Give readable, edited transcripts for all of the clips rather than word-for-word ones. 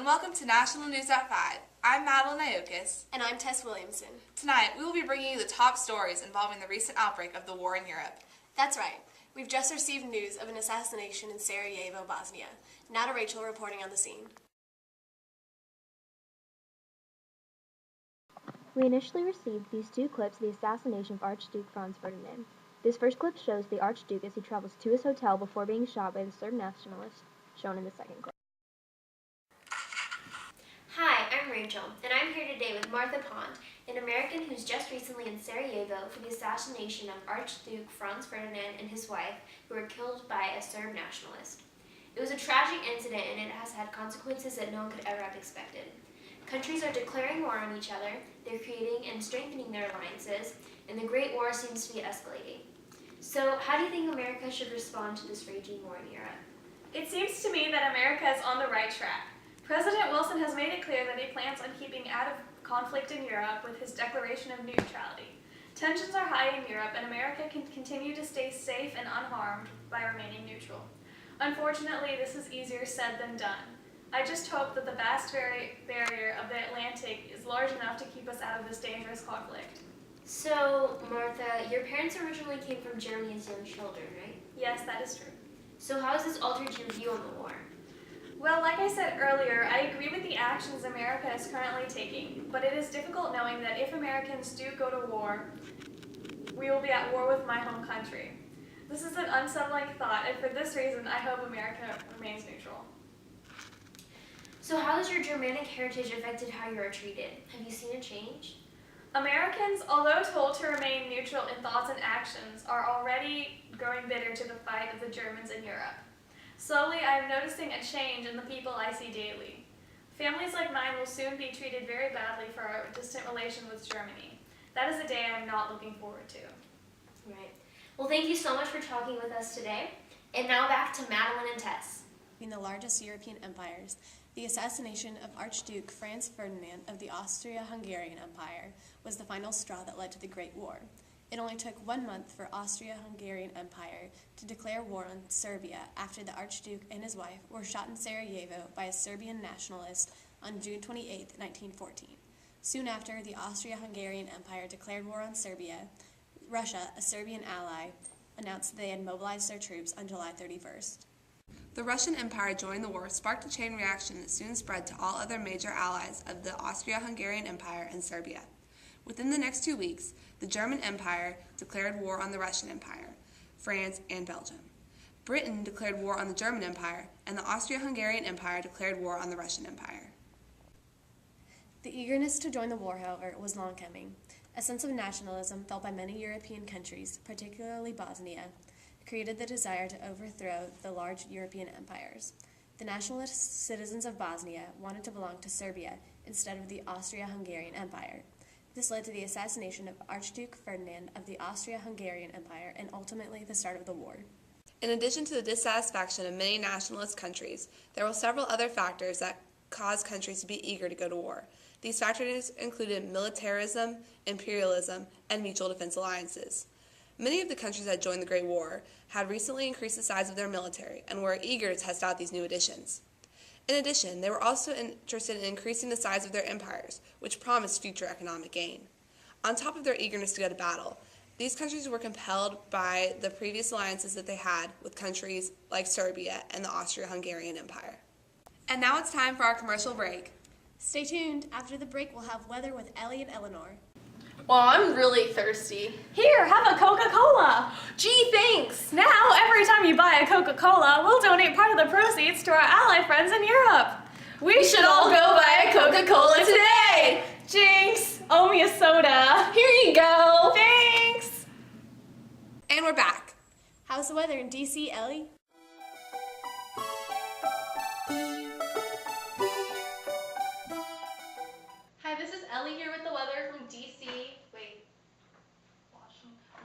and welcome to National News at 5. I'm Madeline Iokis. And I'm Tess Williamson. Tonight, we will be bringing you the top stories involving the recent outbreak of the war in Europe. That's right. We've just received news of an assassination in Sarajevo, Bosnia. Now to Rachel reporting on the scene. We initially received these two clips of the assassination of Archduke Franz Ferdinand. This first clip shows the Archduke as he travels to his hotel before being shot by the Serb nationalist, shown in the second clip. Hi, I'm Rachel, and I'm here today with Martha Pond, an American who's just recently in Sarajevo for the assassination of Archduke Franz Ferdinand and his wife, who were killed by a Serb nationalist. It was a tragic incident, and it has had consequences that no one could ever have expected. Countries are declaring war on each other, they're creating and strengthening their alliances, and the Great War seems to be escalating. So, how do you think America should respond to this raging war in Europe? It seems to me that America is on the right track. President Wilson has made it clear that he plans on keeping out of conflict in Europe with his declaration of neutrality. Tensions are high in Europe, and America can continue to stay safe and unharmed by remaining neutral. Unfortunately, this is easier said than done. I just hope that the vast barrier of the Atlantic is large enough to keep us out of this dangerous conflict. So, Martha, your parents originally came from Germany as young children, right? Yes, that is true. So how has this altered your view on the war? Well, like I said earlier, I agree with the actions America is currently taking, but it is difficult knowing that if Americans do go to war, we will be at war with my home country. This is an unsettling thought, and for this reason, I hope America remains neutral. So how has your Germanic heritage affected how you are treated? Have you seen a change? Americans, although told to remain neutral in thoughts and actions, are already growing bitter to the fight of the Germans in Europe. Slowly, I am noticing a change in the people I see daily. Families like mine will soon be treated very badly for our distant relation with Germany. That is a day I am not looking forward to. Right. Well, thank you so much for talking with us today. And now back to Madeline and Tess. In the largest European empires, the assassination of Archduke Franz Ferdinand of the Austria-Hungarian Empire was the final straw that led to the Great War. It only took 1 month for Austria-Hungarian Empire to declare war on Serbia after the Archduke and his wife were shot in Sarajevo by a Serbian nationalist on June 28, 1914. Soon after the Austria-Hungarian Empire declared war on Serbia, Russia, a Serbian ally, announced they had mobilized their troops on July 31st. The Russian Empire joining the war sparked a chain reaction that soon spread to all other major allies of the Austria-Hungarian Empire and Serbia. Within the next 2 weeks, the German Empire declared war on the Russian Empire, France, and Belgium. Britain declared war on the German Empire, and the Austria-Hungarian Empire declared war on the Russian Empire. The eagerness to join the war, however, was long coming. A sense of nationalism felt by many European countries, particularly Bosnia, created the desire to overthrow the large European empires. The nationalist citizens of Bosnia wanted to belong to Serbia instead of the Austria-Hungarian Empire. This led to the assassination of Archduke Ferdinand of the Austria-Hungarian Empire and ultimately the start of the war. In addition to the dissatisfaction of many nationalist countries, there were several other factors that caused countries to be eager to go to war. These factors included militarism, imperialism, and mutual defense alliances. Many of the countries that joined the Great War had recently increased the size of their military and were eager to test out these new additions. In addition, they were also interested in increasing the size of their empires, which promised future economic gain. On top of their eagerness to go to battle, these countries were compelled by the previous alliances that they had with countries like Serbia and the Austria-Hungarian Empire. And now it's time for our commercial break. Stay tuned. After the break, we'll have weather with Ellie and Eleanor. Well, I'm really thirsty. Here, have a Coca-Cola! Gee, thanks! Now, every time you buy a Coca-Cola, we'll donate part of the proceeds to our ally friends in Europe. We should all go buy a Coca-Cola today! Jinx! Owe me a soda. Here you go! Thanks! And we're back. How's the weather in D.C., Ellie? Hi, this is Ellie here with the weather from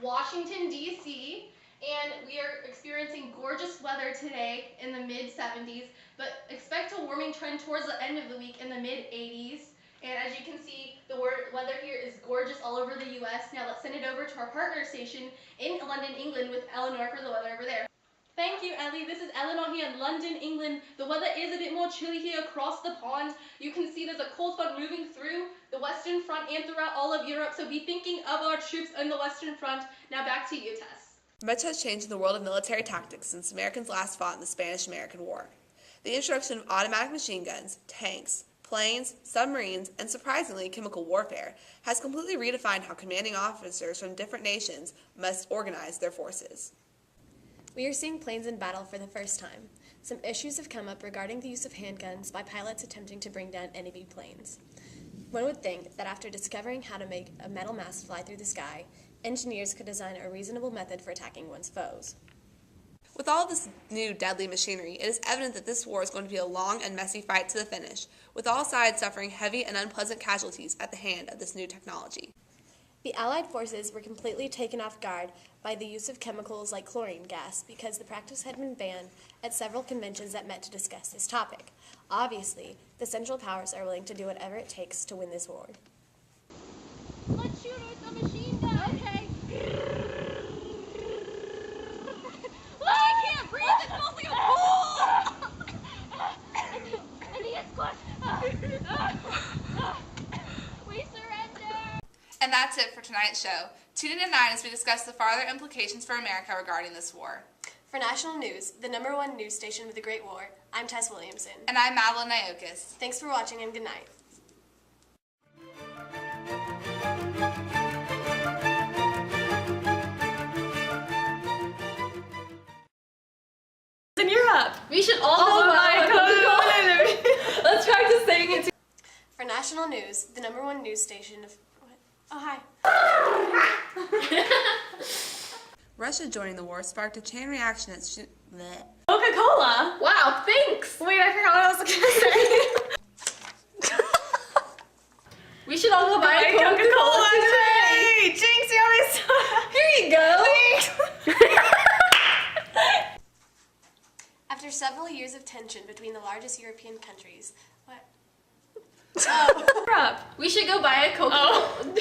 Washington, D.C., and we are experiencing gorgeous weather today in the mid-70s, but expect a warming trend towards the end of the week in the mid-80s. And as you can see, the weather here is gorgeous all over the U.S. Now let's send it over to our partner station in London, England with Eleanor for the weather over there. Thank you, Ellie. This is Eleanor here in London, England. The weather is a bit more chilly here across the pond. You can see there's a cold front moving through the Western Front and throughout all of Europe, so be thinking of our troops in the Western Front. Now back to you, Tess. Much has changed in the world of military tactics since Americans last fought in the Spanish-American War. The introduction of automatic machine guns, tanks, planes, submarines, and surprisingly, chemical warfare has completely redefined how commanding officers from different nations must organize their forces. We are seeing planes in battle for the first time. Some issues have come up regarding the use of handguns by pilots attempting to bring down enemy planes. One would think that after discovering how to make a metal mass fly through the sky, engineers could design a reasonable method for attacking one's foes. With all this new deadly machinery, it is evident that this war is going to be a long and messy fight to the finish, with all sides suffering heavy and unpleasant casualties at the hand of this new technology. The Allied forces were completely taken off guard by the use of chemicals like chlorine gas because the practice had been banned at several conventions that met to discuss this topic. Obviously, the Central Powers are willing to do whatever it takes to win this war. Let's shoot with the machine gun. Okay. I can't breathe. It smells like a pool. I think it's squashed. We surrender. And that's it for tonight's show. Tune in at 9 as we discuss the farther implications for America regarding this war. For National News, the #1 news station with the Great War, I'm Tess Williamson. And I'm Madeline Iokis. Thanks for watching and good night. In Europe. We should all go buy a Coca-Cola. Let's practice saying it. For National News, the #1 news station of... What? Oh, hi. Russia joining the war sparked a chain reaction at Coca-Cola. Wow, thanks. Wait, I forgot what I was gonna say. We should all go buy a Coca-Cola today. Jinx, you always. Here you go. After several years of tension between the largest European countries... What? We should go buy a Coca-Cola. Oh.